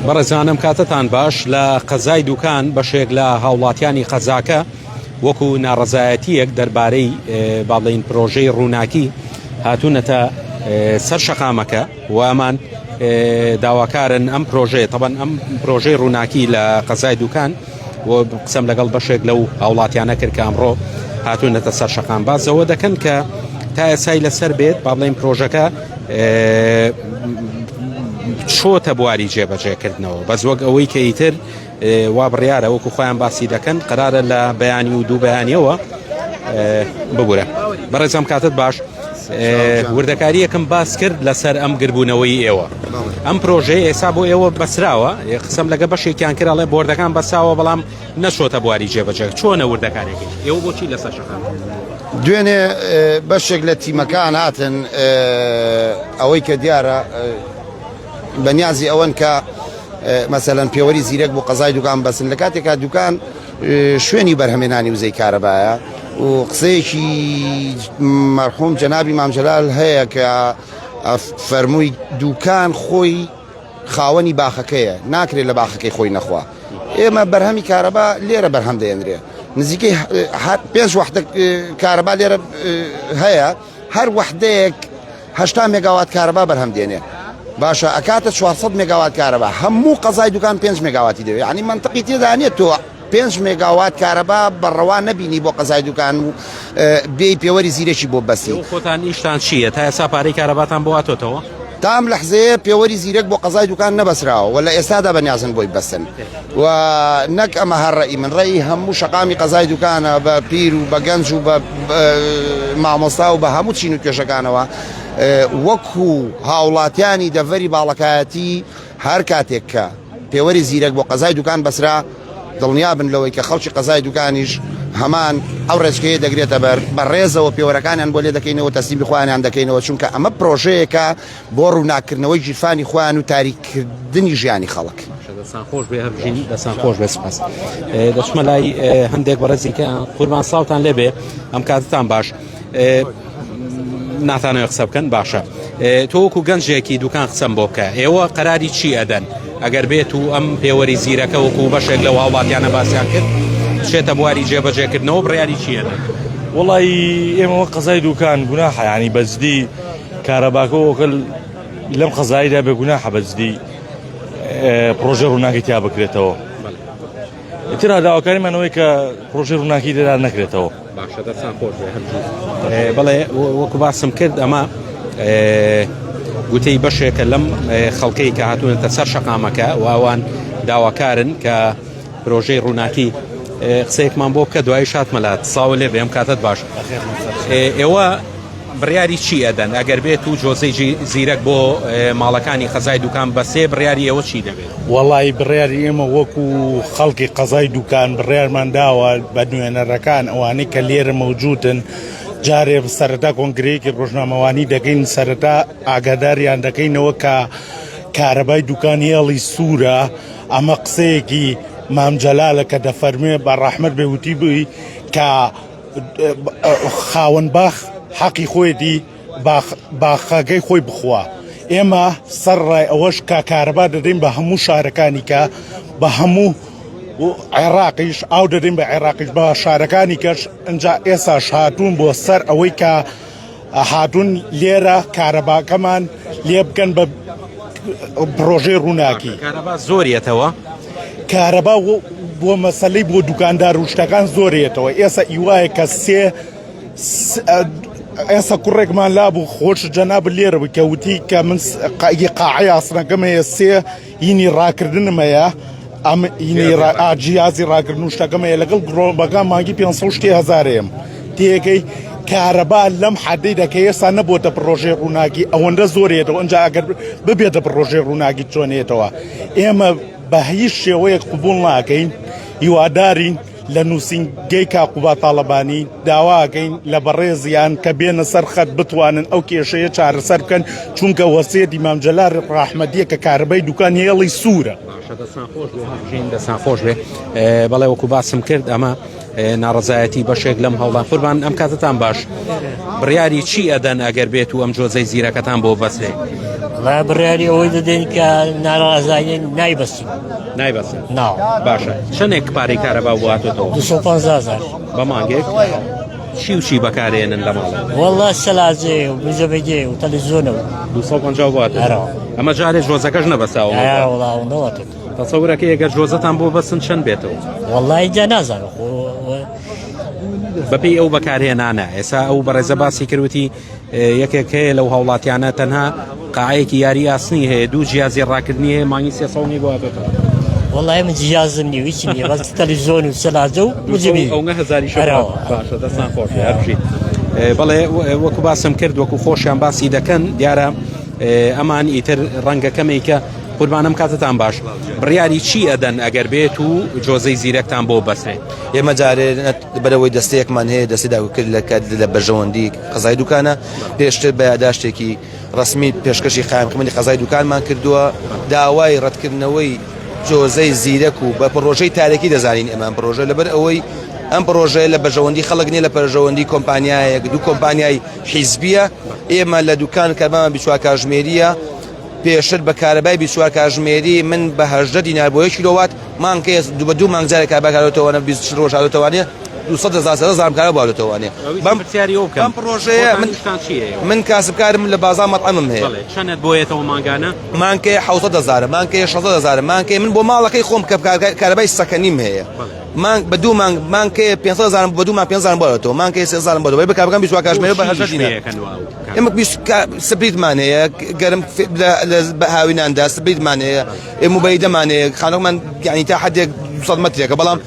بەڕێزانم کاتتان باش لە قەزای دوکان بەشێک لە هاوڵاتیانی قەزاکە وەکو ناڕەزایەتیەک دەربارەی با بڵێین پرۆژەی ڕووناکی هاتوونەتە سەر شەقامەکە و ئەمان داواکارن ئەم پرۆژەیە طبعاً ئەم پرۆژەی ڕووناکی لە قەزای دوکان و قسەم لەگەڵ بەشێک لەو هاوڵاتیانە کرد کە ئەمڕۆ هاتوونەتە سەر شەقام بازەوە دەکەن کە تا ئێسای لەسەر بێت با بڵێین پرۆژەکە چۆتە بواری جێبەجێکردنەوە بەس وەک ئەوەی کە ئیتر وا بڕیارە وەکو خۆیان باسی دەکەن قرارە لە بەیانی و دوو بەیانیەوە ببورە. بەڕێزم کاتت باش وردەکاریەکەم باس کرد لەسەر ئەم گربوونەوەی ئێوە. ئەم پرۆژەیە ئێستا بۆ ئێوە بەسراوە قسەم لەگە بەشێکیان کراڵێ بۆردەکان بەساوە بەڵام نەچۆتە بواری جێبەجێ چۆنە وردەکارێکی ئێوە بۆچی لەسەر شەقام دوێنێ بەشێک لە تیمەکان هاتن ئەوەی کە دیارە بەنیازی ئەوەن کە مەسەلەن پێوەری زیرەک بۆ قەزای دوکان بەسن لە کاتێکا دوکان شوێنی بەرهەمێنانی وزەی کارەبایە و قسەیەکی مەرحوم جەنابی مامجەلال هەیە کە فەرمووی دوکان خۆی خاوەنی باخەکەیە ناکرێت لە باخەکەی خۆی نەخوا. ئێمە بەرهەمی کارەبا لێرە بەرهەم دەێنرێ نزیکەی 5 وحدە کارەبا لێرە هەیە هەر وحدەیەک 80 مێگاوات کارەبا بەرهەم دێنێ باشە ئەکاتە 400 مێگاوات کارەبا هەموو قەزای دوکان 5 مێگاواتی دەوێت یعنی منطقی تێدانێت تۆ 5 مێگاوات کارەبا بەڕەوا نەبینی بۆ قەزای دوکان و بێی پێوەری زیرەکی بۆ بەسی. خۆتان ئیشتان چییە تا ئێستا پارەی کارەباتان بۆ هاتۆتەوە؟ تام لەحزەیە پێوەری زیرەک بۆ قەزای دوکان نەبەسراوە ولا ئێستادا بەنیازن بۆی بەسن و نەک ئەمە هەر ڕێی من ڕێی هەموو شەقامی قەزای دوکانە بە پیر و بە گەنج و بە مامۆستا و بە هەموو چین و کێشەکانەوە وەکو هاوڵاتیانی دەڤەری باڵەکایەتی هەر کاتێک کە پێوەری زیرەک بۆ قەزای دوکان بەسرا دڵنیا بن لەوەی کە خەڵکی قەزای دوکانیش هەمان ئەو ڕێچکەیە دەگرێتە بە ڕێزەوە پێوەرەکانیان بۆ لێ دەکەینەوە تەسلیمی خۆیان دەکەینەوە چونکە ئەمە پرۆژەیەکە بۆ ڕووناکردنەوەی ژیرفانی خۆیان و تاریککردنی ژیانی خەڵک. خۆش بێ هەرژین دەسان خۆش بێ سپاس. دەچمە لای هەندێک بەڕێزی کە قوربان ساڵتان لێبێ ئەم کاتتان باش ناتانەوە قسە بکەن باشە. تۆ وەکو گەنجێکی دوکان قسەم بۆ بکە ئێوە قەراری چی ئەدەن ئەگەر بێت و ئەم پێوەری زیرەکە وەکو بەشێک لە هاوڵاتیانە باسییان کرد شێتە بواری جێبەجێکردنەوە بڕیاری چی ئەدەن؟ وڵی ئێمەوە قەزای دوکان گوناحە ینی بەجددی کارەباکە وەکل لەم قەزاییدا بێ گوناحە بەجددی پرۆژە ڕووناکی تیا بکرێتەوە. ئیتر داواکاریمانەوەی کە پرۆژە ڕووناکی تێدا نەکرێتەوە. باشە دەستان خۆش بێ هەرگیز. بەڵێ وەکو باسم کرد ئەمە گوتەی بەشێکە لەم خەڵکەی کە هاتوونەتە سەر شەقامەکە و ئەوان داواکارن کە پرۆژەی ڕووناکی قسەیەکمان بۆ بکە دوای شاتمەلات ساوە لێ بێم کاتت باش. ئێوە بڕیاری چی ئەدەن ئەگەر بێت و جۆزەی زیرەک بۆ ماڵەکانی قەزای دوکان بەسێ بڕیاری ئێوە چی دەبێت؟ وەڵی بڕیاری ئێمە وەکو خەڵکی قەزای دوکان بڕیارمان داوە بە نوێنەرەکان ئەوانەی کە لێرە مەوجودن جارێ سەرەتا کۆنگرەیەکی ڕۆژنامەوانی دەکەین سەرەتا ئاگاداریان دەکەینەوە کە کارەبای دوکان هێڵی سوورە ئەمە قسەیەکی مامجەلالە کە دەفەرمێ بە ڕەحمەت بێوتی بووی کە خاوەن باخ حەقی خۆیەتی باخەکەی خۆی بخوا. ئێمە سەرڕای ئەوەش کە کارەبا دەدەین بە هەموو شارەکانی کە بە هەموو عێراقیش ئاو دەدەین بە عێراقیش بە شارەکانی کەش ئەنجا ئێساش هاتوون بۆ سەر ئەوەی کە هاتوون لێرە کارەباکەمان لێ بکەن بە پرۆژەی ڕووناکی. کارەبا زۆریەتەوە کارەبا بۆ مەسەلەی بۆ دوکاندار و شتەکان زۆرێتەوە ئێستا ئیوایە کە ئێستا کوڕێکمان لابوو خۆش جەناب لێرە بوو کە وتی کە من قاعەی ئاسنەکەمەیە هینی ڕاکردنمەیە ئەم جیازی ڕاکردن و شتەکەمەیە لەگەڵ گرۆبەکان مانگی 500,000 تێگەی کارەبا لەم حەدەی دەکە ئێستا نەبووتە پرۆژەی ڕووناکی ئەوەندە زۆرێتەوە ئەنجا ئەگەر ببێتە پرۆژەی ڕووناکی چۆنێتەوە ئێمە بە هیچ شێوەیەک قبوڵ ناکەین هیوادارین لە نووسینگەی کاقوبا تاڵەبانی داواکەین لە بەڕێزیان کە بێنە سەر خەت بتوانن ئەو کێشەیە چارەسەر بکەن چونکە وەسیەتی مامجەلال ڕەحمەدیە کە کارەبای دوکان هێڵی سوورە. دەستان خۆش بێ بەڵێ وەکو باسم کرد ئەمە ناڕزایەتی بەشێک لەم هەوڵان قوربان ئەم کاتتان باش بڕیاری چی ئەدەن ئەگەر بێت و ئەم جۆزەی زیرەکەتان بۆ بەسێ؟ لا بڕیاری ئەوەی دەدەین کە ناڕازاییان نایبەستین نایبەسن ناو باشە چەندێک پارەی کارەبا بواتەوە 250,000 بە مانگێک چی و چی بەکارێنن لە ماڵە والله سەلاجێ و بزەبەجێ و تەلەڤیزۆنەوە 250 بواتە ئەمە جارێ جۆزەکەش نەبەساوە وڵاوەوەتت تەسەورەکە ئەگەر جۆزەتان بۆ بەسن چەند بێتەوە والله جا نازانم بەپێی ئەو بەکارهێنانە ئێستا ئەو بەڕێزە باسی کردوتی یەکێک هەیە لەو هاوڵاتیانە تەنها قاعەیەکی یاری ئاسنی هەیە دوو جیازی ڕاکردنی هەیە مانگی 300 بواتەوە والله من جیازم نییە هیچی نییە بەس تەلەڤیزۆن و سەلاجە و بزەبی ئەو هەزاری باشە دەستان خۆش هەرچی بەڵێ وەکو باسم کرد وەکو خۆشیان باسی دەکەن دیارە ئەمان ئیتر ڕەنگەکەمێکە قوربانم کاتتان باش بڕیاری چی ئەدەن ئەگەر بێت و جۆزەی زیرەکتان بۆ بەسرێت ئێمە جارێ بەرەوەی دەستەیەکمان هەیە دەستی داوکرد لە بەرژەوەندی قەزای دوکانە پێشتر بە یاداشتێکی ڕسمی پێشکەشی قایمقمەندی قەزای دوکانمان کردووە داوای ڕەتکردنەوەی جۆزەی زیرەک و بە پرۆژەی تارێکی دەزانین ئەمان پرۆژە لەبەر ئەوەی ئەم پرۆژەیە لە بەرژەوەندی خەڵک نیە لە پەرژەوەندی کۆمپانیایەک دوو کۆمپانیای حیزبیە ئێمە لە دوکان کەمان 24 کاتژمێریە پێشتر بە کارەبای 24 کاتژمێری من بە 18 دینار بۆ 1 کیلۆوات مانگکە بە دوو مانگزارێک کارباکارەوەتەوەە 20 ڕۆژ هاتوانێ 200,000 کارە بواتەوەێ بەم پرۆژەیە من کاسبکارم لە بازار مەطعەمم هەیە چەندێت بۆیەتەوە ماگانە مانکەیە 700,000 مانکەیە 600,000 مانکەی من بۆ ماڵەکەی خۆم کە کارەبای سەکەنیم هەیە بە دوو مانکەیە 500,000 بە دوو 500,000 بۆتەوە مانکەی 300,000 بۆ بەکارەکەم 24 کاتژمێری بە 18 دینار ئێمە سپریتمان هەیە گەرم بە هاویناندا سپریتمان هەیە موبەیدەمان هەیە خانۆکمان یعنی تا حدێک 200 مەترێکە بەڵام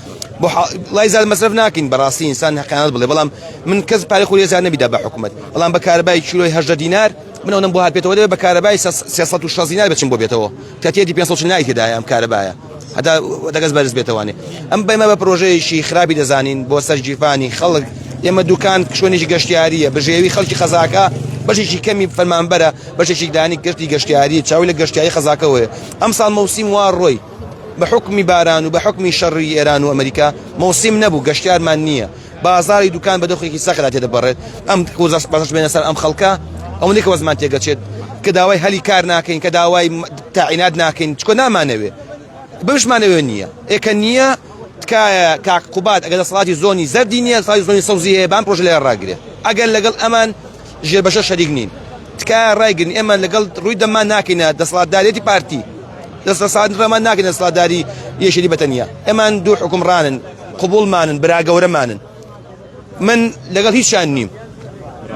لای زیاد مەصرف ناکەین بەڕاستی ئینسان حەقیقەت بڵێ بەڵام من کەس پارەی خۆی زیاد نەبیدا بە حکومەت بەڵام بە کارەبای کیلۆی 18 دینار من ئەوەم بۆ هات بێتەوە دەبێت بە کارەبای 360 دینار بچم بۆ بێتەوە کاتێتی 500 نای تێدایە ئەم کارەبایە هەتا دەگەز بەرز بێتەوەوانێ ئەم بەمە بە پرۆژەیەشی خراپی دەزانین بۆ سەرجیفانی خەڵک ئێمە دوکان شوێنێکی گەشتیاریە بژێوی خەڵکی خەزاکە بەشێکی کەمی فەرمانبەرە بەشێکی دانی گشتی گەشتیاری چاوی لە گەشتیاری خەزاکەوەیە ئەم ساڵ مەوسیم وا ڕۆی بە حکمی باران و بە حکمی شەڕی ئێران و ئەمریکا مەوسیم نەبوو گەشتیارمان نییە بازاری دوکان بە دەخێکی سەخدا تێدەبڕێت ئەم بەش بێنە سەر ئەم خەڵکە ئەو نێکەوە زمان تێگەچێت کە داوای هەلی کار ناکەین کە داوای تاعینات ناکەین چکۆ نامانەوێ بمشمانەوێ نییە ئێکە نییە تکایە کاقوبات ئەگەر دەسەڵاتی زۆنی زەردی نییە دەسەڵاتی زۆنی سەوزی هەیە بان پرۆژە لێ ڕاگرێت ئەگەر لەگەڵ ئەمان ژێربەشە شەریک نین تکایە ڕایگرن ئێمە لەگەڵ ڕووی دەمان ناکەینە دەسەڵاتدارێتی پارتی دەسەڵات ڕێمان ناکەین دەسەڵاتداری یەشێری بەتەنیا ئەمان دوو حکومڕانن قبوڵمانن براگەورەمانن من لەگەڵ هیچیان نیم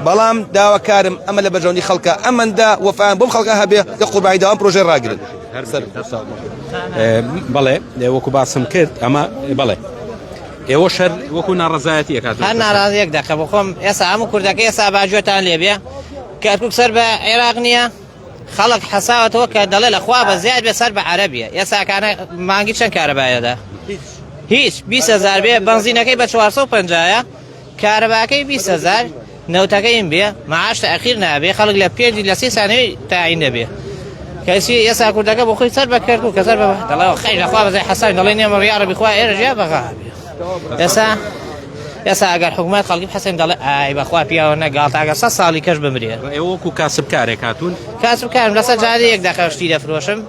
بەڵام داواکارم ئەمە لە بەرژەوەندی خەڵکە ئەمەندا وەفایان بۆم خەڵکە هەبێ کە قوربانی داوام پرۆژەی ڕاگرن بەڵێ وەکو باسم کرد ئەمە بەڵێ ئێوە شەر وەکو ناڕەزایەتی ئەکات هەر ناڕازیەک دەکە بخۆم ئێستا هەموو کوردەکە ئێستا باگوێتان لێبێ کەرکک سەر بە عێراق نییە خەڵک حەساوەتەوە کە دەڵێ لەخوا بە زیاد بێ سەر بە عەرەبیە ئێستاکانە مانگی چەند کارەبایەدا هیچ 20,000 بێ بنزینەکەی بە 450ە کارەباکەی 20,000 نەوتەکەیم بێ معاش تەئخیر نابێ خەڵک لە 5 لە 30 سانەوەی تاعین دەبێ کەسی ئێستا کوردەکە بۆ خۆی سەر بە کەرکوو کە سەر بە دەڵێ خەی لەخوا بە زای حەساوی دەڵێ نێمە ڕیاڕەبی خوا ئێرە ژیا بەغا ئێستا ئەگەر حکومەت خەڵکی حەسەن دەڵێ ئای بەخوا پیاوە نەگاڵتە ئەگەر 100 ساڵی کەش بمرێ ئێوەکو کاسبکارێک هاتوون کاسبکارم لەسەر جارەیەک دەخەشتی دەفرۆشم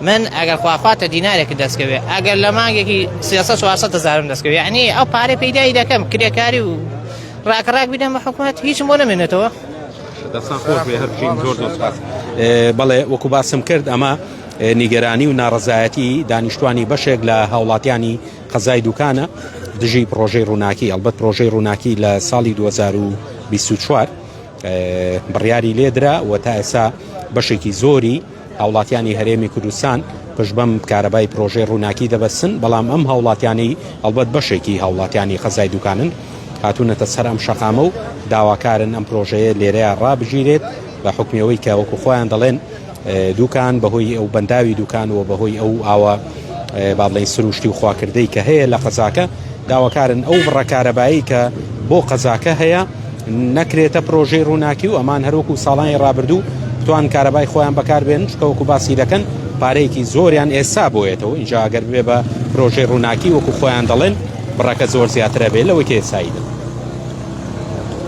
من ئەگەر خواخواتە دینارێکی دەستکەوێ ئەگەر لە مانگێکی 300-400 دەستکەوێ یعنی ئەو پارەی پەیدایی دەکەم کرێکاری و ڕاکەڕاک بیدەم بە حکومەت هیچم بۆ نەمێنێتەوە دەستان خۆش بێ هەرچین زۆر دۆست بەڵێ وەکو باسم کرد ئەمە نیگەرانی و ناڕەزایەتی دانیشتوانی بەشێک لە هاوڵاتیانی قەزای دوکانە دژی پرۆژەی ڕووناکی ئەلبەت پرۆژەی ڕووناکی لە ساڵی 2024 بڕیاری لێدرا و تا ئێستا بەشێکی زۆری هاوڵاتیانی هەرێمی کوردستان پشت بەم کارەبای پرۆژەی ڕووناکی دەبەستن بەڵام ئەم هاوڵاتیانی ئەلبەت بەشێکی هاوڵاتیانی قەزای دوکانن هاتوونەتە سەر ئەم شەقامە و داواکارن ئەم پرۆژەیە لێرەیە ڕابژیرێت بە حکمیەوەی کە وەکو خۆیان دەڵێن دوکان بەهۆی ئەو بەنداوی دوکان و بەهۆی ئەو ئاوە با بڵێن سروشتی و خواکردەی کە هەیە لە قەزاکە داواکارن ئەو ڕێکارەبایی کە بۆ قەزاکە هەیە نەکرێتە پرۆژەی ڕووناکی و ئەمان هەروەکو ساڵانی ڕابردوو توان کارەبای خۆیان بەکاربێن چکەوەکو باسی دەکەن پارەیەکی زۆریان ئێستا بۆیێتەوە اینجا ئەگەر بێ بە پرۆژەی ڕووناکی وەکو خۆیان دەڵێن بڕەکە زۆر زیاترە بێت لەوەی کە ئێستایی